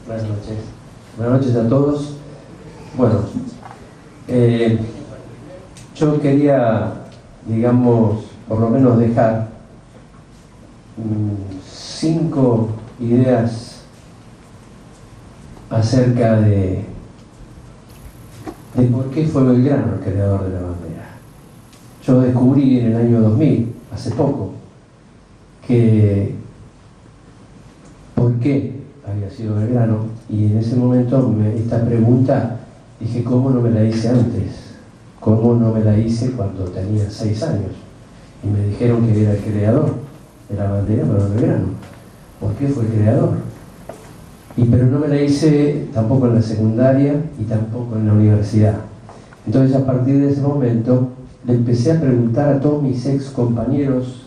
Buenas noches. Buenas noches a todos. Bueno, yo quería, digamos, por lo menos dejar 5 ideas acerca de por qué fue Belgrano el creador de la bandera. Yo descubrí en el año 2000, hace poco, que por qué había sido Belgrano, y en ese momento esta pregunta dije, ¿cómo no me la hice antes? ¿Cómo no me la hice cuando tenía 6 años? Y me dijeron que era el creador de la bandera para Belgrano. ¿Por qué fue el creador? Pero no me la hice tampoco en la secundaria y tampoco en la universidad. Entonces, a partir de ese momento, le empecé a preguntar a todos mis ex compañeros,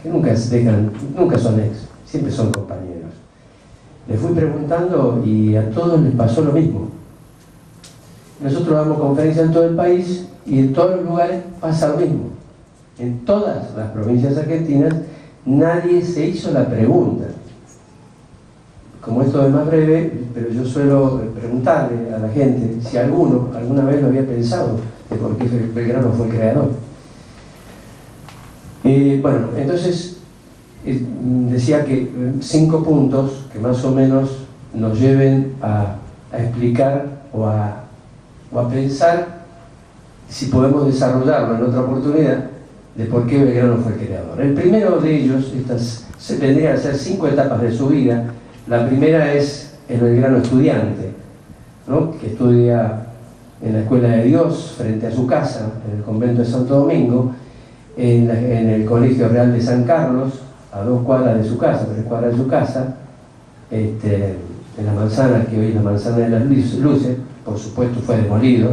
que nunca son ex, siempre son compañeros. Les fui preguntando y a todos les pasó lo mismo. Nosotros damos conferencias en todo el país y en todos los lugares pasa lo mismo. En todas las provincias argentinas nadie se hizo la pregunta. Como esto es más breve, pero yo suelo preguntarle a la gente si alguno alguna vez lo había pensado de por qué Belgrano fue el creador. Bueno, entonces decía que 5 puntos que más o menos nos lleven a explicar o a pensar si podemos desarrollarlo en otra oportunidad de por qué Belgrano fue el creador. El primero de ellos, vendrían a ser 5 etapas de su vida. La primera es el Belgrano estudiante, ¿no? Que estudia en la Escuela de Dios frente a su casa, en el convento de Santo Domingo, en el Colegio Real de San Carlos, a 2 cuadras de su casa, 3 cuadras de su casa, en la manzana, que hoy es la manzana de las luces. Por supuesto fue demolido,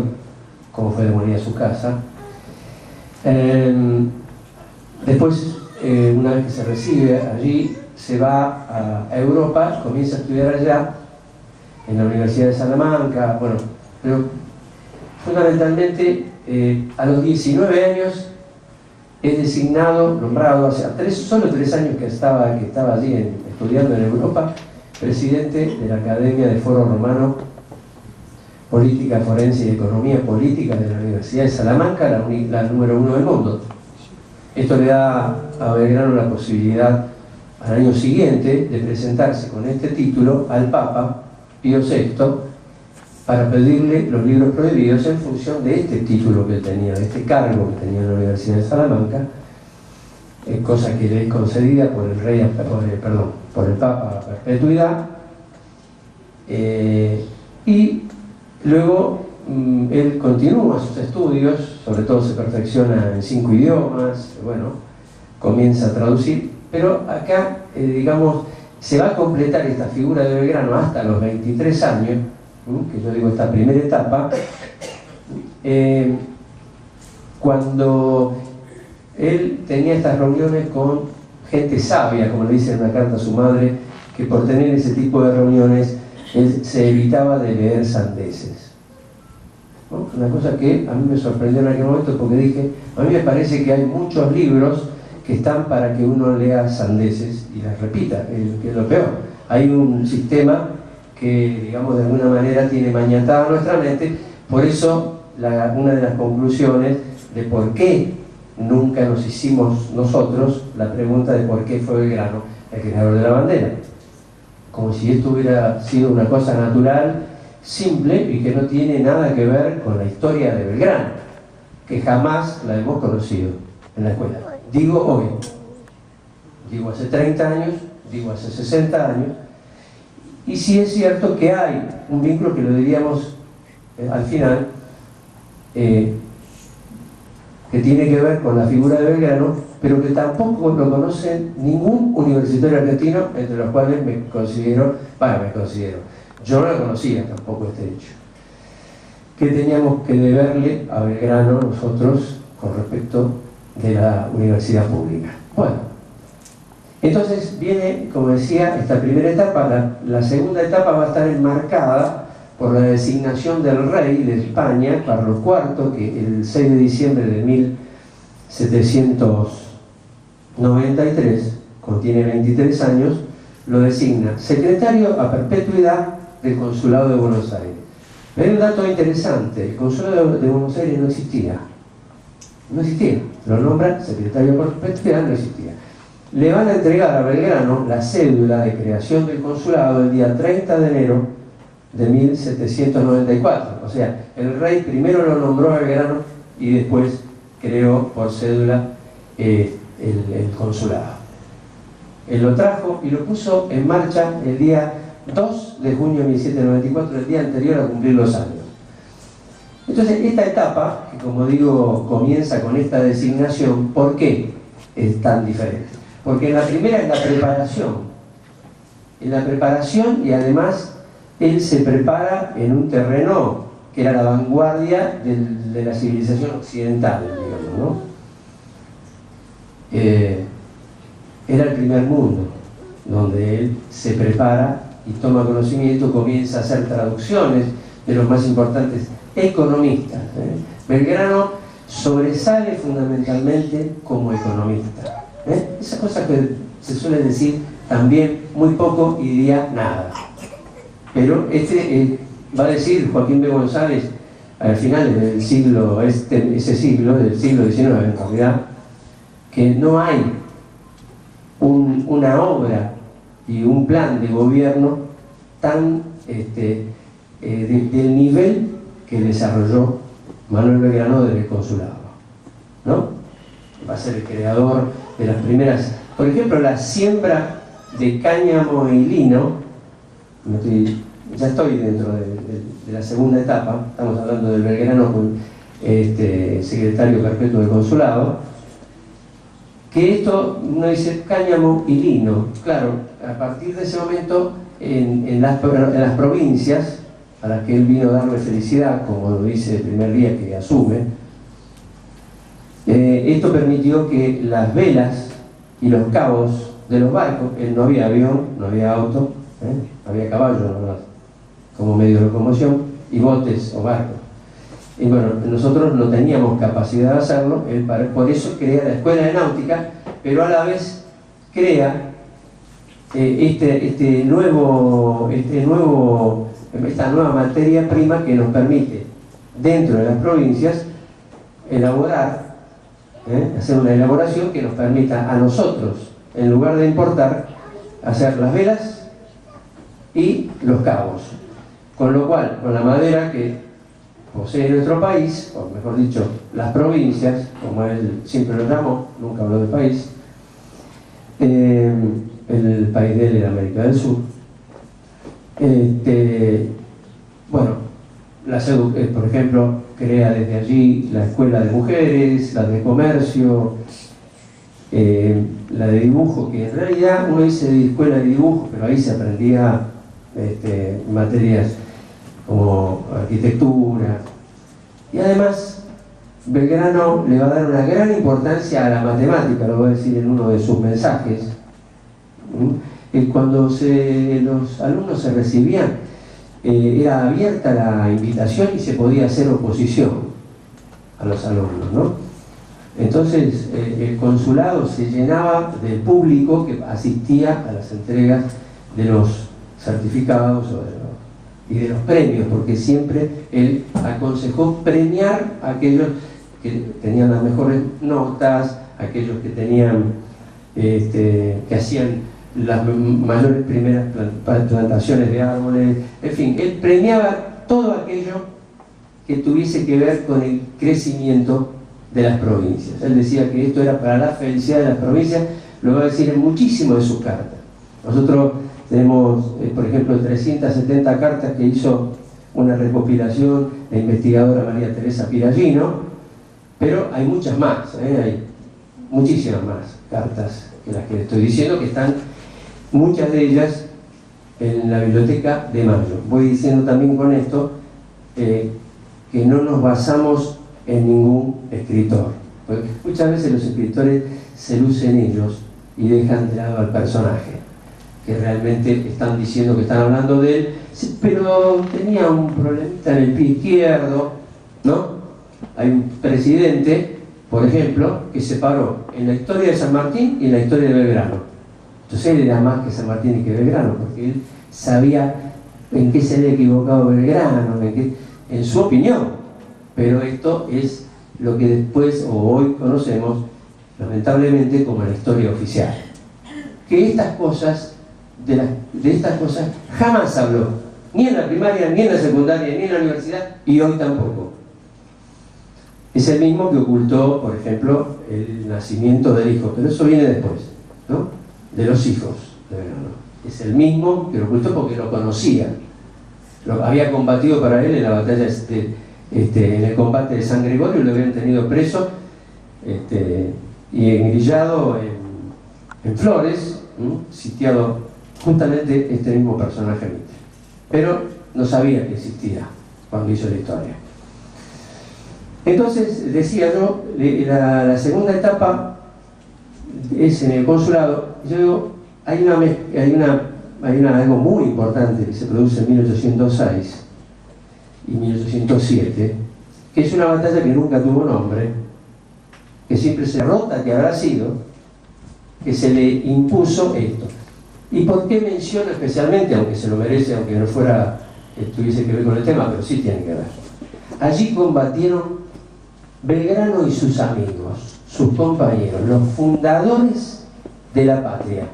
como fue demolida su casa. Después, una vez que se recibe allí, se va a Europa, comienza a estudiar allá, en la Universidad de Salamanca, bueno, pero fundamentalmente a los 19 años es designado, nombrado, hace solo 3 años que estaba allí estudiando en Europa, presidente de la Academia de Foro Romano, Política Forense y Economía Política de la Universidad de Salamanca, la número 1 del mundo. Esto le da a Belgrano la posibilidad al año siguiente de presentarse con este título al Papa Pío VI para pedirle los libros prohibidos en función de este título que tenía, de este cargo que tenía en la Universidad de Salamanca, cosa que le es concedida por el Papa a perpetuidad. Y luego él continúa sus estudios, sobre todo se perfecciona en 5 idiomas, bueno, comienza a traducir, pero acá, digamos, se va a completar esta figura de Belgrano hasta los 23 años, que yo digo esta primera etapa, cuando él tenía estas reuniones con gente sabia, como le dice en una carta a su madre, que por tener ese tipo de reuniones él se evitaba de leer sandeces, ¿no? Una cosa que a mí me sorprendió en aquel momento, porque dije, a mí me parece que hay muchos libros que están para que uno lea sandeces y las repita, que es lo peor. Hay un sistema que, digamos, de alguna manera tiene maniatada nuestra mente. Por eso una de las conclusiones de por qué nunca nos hicimos nosotros la pregunta de por qué fue Belgrano el creador de la bandera, como si esto hubiera sido una cosa natural, simple, y que no tiene nada que ver con la historia de Belgrano, que jamás la hemos conocido en la escuela. Digo hoy, digo hace 30 años, digo hace 60 años, y sí es cierto que hay un vínculo que lo diríamos al final, que tiene que ver con la figura de Belgrano, pero que tampoco lo conoce ningún universitario argentino, entre los cuales me considero, yo no lo conocía tampoco este hecho. ¿Qué teníamos que deberle a Belgrano nosotros con respecto de la universidad pública? Bueno, entonces viene, como decía, esta primera etapa. La segunda etapa va a estar enmarcada por la designación del rey de España, Carlos IV, que el 6 de diciembre de 1793, cuando tiene 23 años, lo designa secretario a perpetuidad del Consulado de Buenos Aires. Pero hay un dato interesante: el Consulado de Buenos Aires no existía. No existía. Lo nombra secretario de Perspectiva, no existía. Le van a entregar a Belgrano la cédula de creación del consulado el día 30 de enero de 1794. O sea, el rey primero lo nombró a Belgrano y después creó por cédula el consulado. Él lo trajo y lo puso en marcha el día 2 de junio de 1794, el día anterior a cumplir los años. Entonces, esta etapa, que como digo, comienza con esta designación, ¿por qué es tan diferente? Porque la primera es la preparación. En la preparación, y además él se prepara en un terreno que era la vanguardia de la civilización occidental, digamos, ¿no? Era el primer mundo, donde él se prepara y toma conocimiento, comienza a hacer traducciones de los más importantes economistas. Belgrano sobresale fundamentalmente como economista. Esa cosa que se suele decir también muy poco y diría nada. Pero va a decir Joaquín B. González al final del siglo, ese siglo, del siglo XIX en realidad, que no hay una obra y un plan de gobierno tan del nivel que desarrolló Manuel Belgrano del consulado, ¿no? Va a ser el creador de las primeras, por ejemplo, la siembra de cáñamo y lino. Ya estoy dentro de la segunda etapa, estamos hablando del Belgrano con secretario perpetuo del consulado, que esto uno dice cáñamo y lino. Claro, a partir de ese momento en las provincias a las que él vino a darle felicidad, como lo dice el primer día que asume, esto permitió que las velas y los cabos de los barcos, no había avión, no había auto, había caballo nomás, como medio de locomoción, y botes o barcos. Y bueno, nosotros no teníamos capacidad de hacerlo, por eso crea la escuela de náutica, pero a la vez crea esta nueva materia prima que nos permite, dentro de las provincias, elaborar, hacer una elaboración que nos permita a nosotros, en lugar de importar, hacer las velas y los cabos. Con lo cual, con la madera que posee nuestro país, o mejor dicho, las provincias, como él siempre lo llamó, nunca habló de país, el país de él era América del Sur. Bueno, por ejemplo, crea desde allí la escuela de mujeres, la de comercio, la de dibujo, que en realidad uno dice de escuela de dibujo, pero ahí se aprendía materias como arquitectura. Y además Belgrano le va a dar una gran importancia a la matemática, lo voy a decir en uno de sus mensajes. Cuando los alumnos se recibían, era abierta la invitación y se podía hacer oposición a los alumnos, ¿no? Entonces el consulado se llenaba del público que asistía a las entregas de los certificados y de los premios, porque siempre él aconsejó premiar a aquellos que tenían las mejores notas, aquellos que tenían que hacían las mayores primeras plantaciones de árboles, en fin, él premiaba todo aquello que tuviese que ver con el crecimiento de las provincias. Él decía que esto era para la felicidad de las provincias, lo va a decir en muchísimas de sus cartas. Nosotros tenemos, por ejemplo, 370 cartas que hizo una recopilación la investigadora María Teresa Piragino, pero hay muchas más, hay muchísimas más cartas que las que le estoy diciendo, que están muchas de ellas en la Biblioteca de Mayo. Voy diciendo también con esto que no nos basamos en ningún escritor, porque muchas veces los escritores se lucen ellos y dejan de lado al personaje, que realmente están diciendo que están hablando de él, pero tenía un problemita en el pie izquierdo, ¿no? Hay un presidente, por ejemplo, que se paró en la historia de San Martín y en la historia de Belgrano. Entonces él era más que San Martín y que Belgrano, porque él sabía en qué se había equivocado Belgrano, en su opinión, pero esto es lo que después o hoy conocemos lamentablemente como la historia oficial, que estas cosas de estas cosas jamás habló, ni en la primaria, ni en la secundaria, ni en la universidad, y hoy tampoco. Es el mismo que ocultó, por ejemplo, el nacimiento del hijo, pero eso viene después, ¿no? De los hijos de Belgrano. Es el mismo que lo ocultó porque lo conocía. Lo había combatido para él en la batalla, en el combate de San Gregorio, lo habían tenido preso y engrillado en Flores, sitiado justamente este mismo personaje Mitre. Pero no sabía que existía cuando hizo la historia. Entonces, decía yo, la segunda etapa es en el consulado. Yo digo, hay algo muy importante que se produce en 1806 y 1807, que es una batalla que nunca tuvo nombre, que siempre se rota que habrá sido, que se le impuso esto. ¿Y por qué menciono especialmente, aunque se lo merece, aunque no tuviese que ver con el tema, pero sí tiene que ver? Allí combatieron Belgrano y sus amigos, sus compañeros, los fundadores de la patria,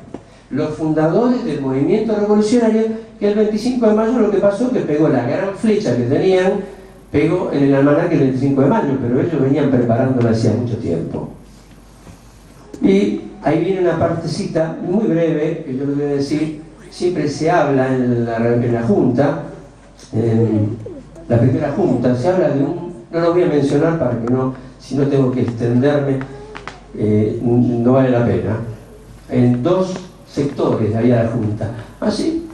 los fundadores del movimiento revolucionario, que el 25 de mayo lo que pasó es que pegó la gran flecha que tenían, pegó en el almanaque el 25 de mayo, pero ellos venían preparándola hacía mucho tiempo. Y ahí viene una partecita muy breve, que yo les voy a decir, siempre se habla en la Junta, en la primera Junta, se habla de no lo voy a mencionar para que no, si no tengo que extenderme, no vale la pena, en dos sectores había la Junta. Así,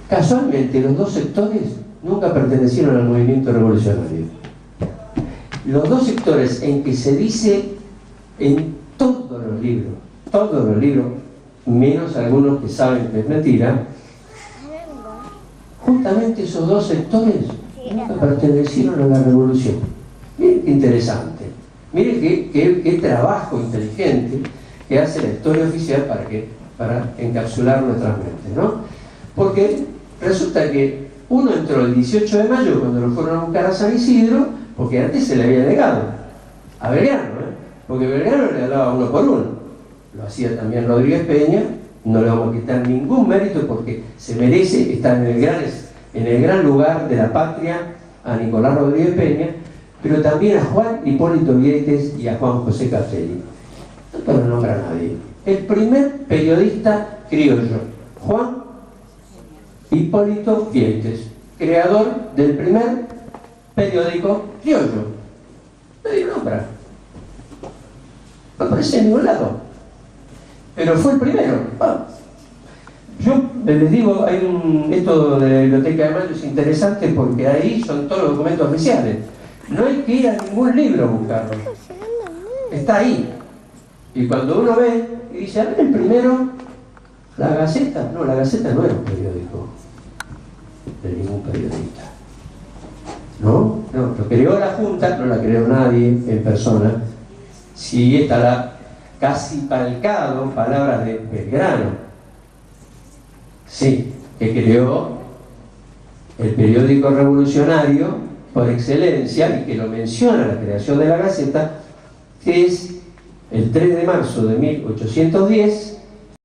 casualmente los dos sectores nunca pertenecieron al movimiento revolucionario. Los dos sectores en que se dice en todos los libros, menos algunos que saben que es mentira, justamente esos dos sectores nunca pertenecieron a la revolución. Miren qué interesante, miren qué trabajo inteligente que hace la historia oficial para encapsular nuestras mentes, ¿no? Porque resulta que uno entró el 18 de mayo cuando lo fueron a buscar a San Isidro, porque antes se le había negado a Belgrano, porque Belgrano le hablaba uno por uno. Lo hacía también Rodríguez Peña, no le vamos a quitar ningún mérito porque se merece estar en el gran lugar de la patria, a Nicolás Rodríguez Peña, pero también a Juan Hipólito Vieites y a Juan José Castelli. No lo nombra nadie. El primer periodista criollo, Juan Hipólito Vieites, creador del primer periódico criollo. Nadie lo nombra. No aparece en ningún lado. Pero fue el primero. Yo les digo, esto de la Biblioteca de Mayo es interesante porque ahí son todos los documentos oficiales. No hay que ir a ningún libro a buscarlo. Está ahí. Y cuando uno ve y dice, a ver, el primero, la Gaceta. No, la Gaceta no era un periódico de ningún periodista. ¿No? No, lo creó la Junta, no la creó nadie en persona. Sí, está casi calcado palabras de Belgrano. Sí, que creó el periódico revolucionario por excelencia y que lo menciona la creación de la Gaceta, que es el 3 de marzo de 1810,